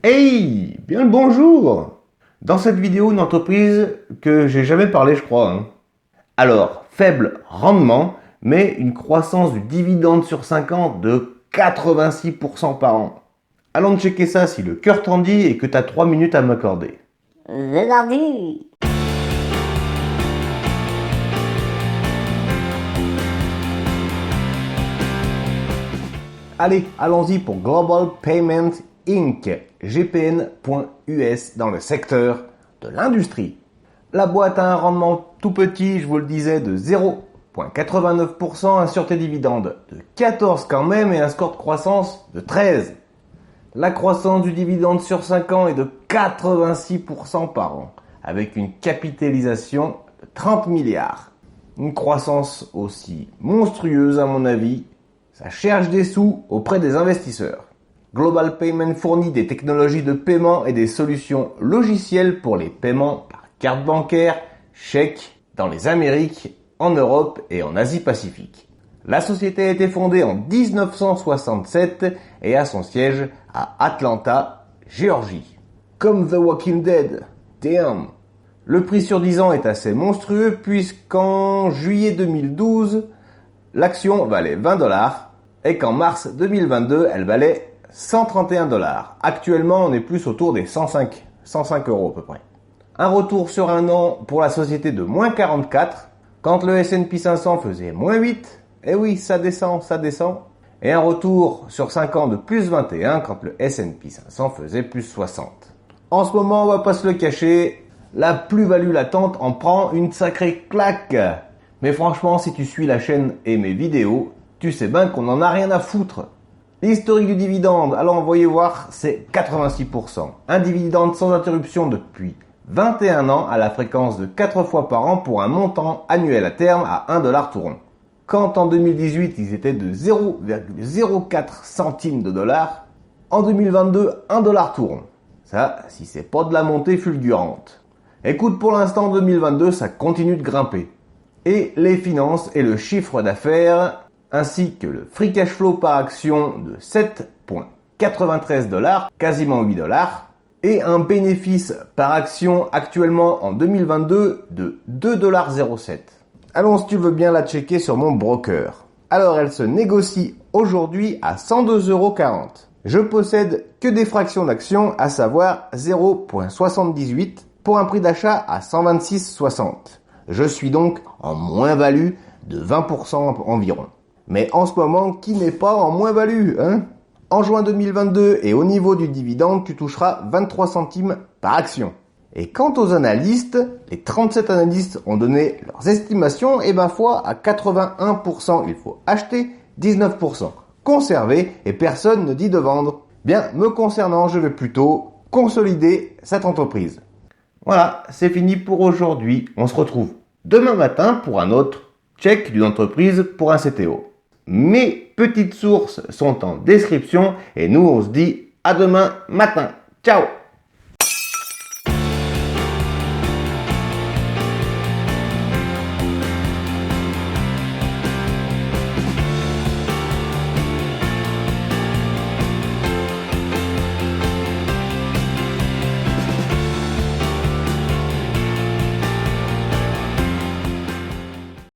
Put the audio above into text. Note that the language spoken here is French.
Hey, bien le bonjour! Dans cette vidéo, une entreprise que j'ai jamais parlé, je crois. Alors, faible rendement, mais une croissance du dividende sur 5 ans de 86% par an. Allons checker ça si le cœur t'en dit et que tu as 3 minutes à m'accorder. C'est parti. Allez, allons-y pour Global Payment Inc., GPN.US, dans le secteur de l'industrie. La boîte a un rendement tout petit, je vous le disais, de 0,89%, un sûreté dividende de 14 quand même et un score de croissance de 13. La croissance du dividende sur 5 ans est de 86% par an, avec une capitalisation de 30 milliards. Une croissance aussi monstrueuse à mon avis, ça cherche des sous auprès des investisseurs. Global Payment fournit des technologies de paiement et des solutions logicielles pour les paiements par carte bancaire, chèque, dans les Amériques, en Europe et en Asie-Pacifique. La société a été fondée en 1967 et a son siège à Atlanta, Géorgie. Comme The Walking Dead, damn. Le prix sur 10 ans est assez monstrueux puisqu'en juillet 2012, l'action valait 20 $ et qu'en mars 2022, elle valait 131 $. Actuellement, on est plus autour des 105 € à peu près. Un retour sur un an pour la société de moins 44, quand le S&P 500 faisait moins 8. Eh oui, ça descend. Et un retour sur 5 ans de plus 21 quand le S&P 500 faisait plus 60. En ce moment, on va pas se le cacher, la plus-value latente en prend une sacrée claque. Mais franchement, si tu suis la chaîne et mes vidéos, tu sais bien qu'on en a rien à foutre. L'historique du dividende, alors voyez voir, c'est 86%. Un dividende sans interruption depuis 21 ans à la fréquence de 4 fois par an pour un montant annuel à terme à 1 $ tout rond. Quand en 2018 ils étaient de 0,04 centimes de dollar, en 2022 1 $ tout rond. Ça, si c'est pas de la montée fulgurante. Écoute, pour l'instant 2022 ça continue de grimper. Et les finances et le chiffre d'affaires, ainsi que le free cash flow par action de 7,93 $, quasiment 8 $, et un bénéfice par action actuellement en 2022 de 2,07 $. Allons, si tu veux bien la checker sur mon broker. Alors, elle se négocie aujourd'hui à 102,40 €. Je possède que des fractions d'actions, à savoir 0,78 pour un prix d'achat à 126,60. Je suis donc en moins-value de 20% environ. Mais en ce moment, qui n'est pas en moins-value, hein? En juin 2022 et au niveau du dividende, tu toucheras 23 centimes par action. Et quant aux analystes, les 37 analystes ont donné leurs estimations et foi à 81%, il faut acheter, 19% conserver et personne ne dit de vendre. Bien, me concernant, je vais plutôt consolider cette entreprise. Voilà, c'est fini pour aujourd'hui. On se retrouve demain matin pour un autre check d'une entreprise pour un CTO. Mes petites sources sont en description et nous on se dit à demain matin. Ciao!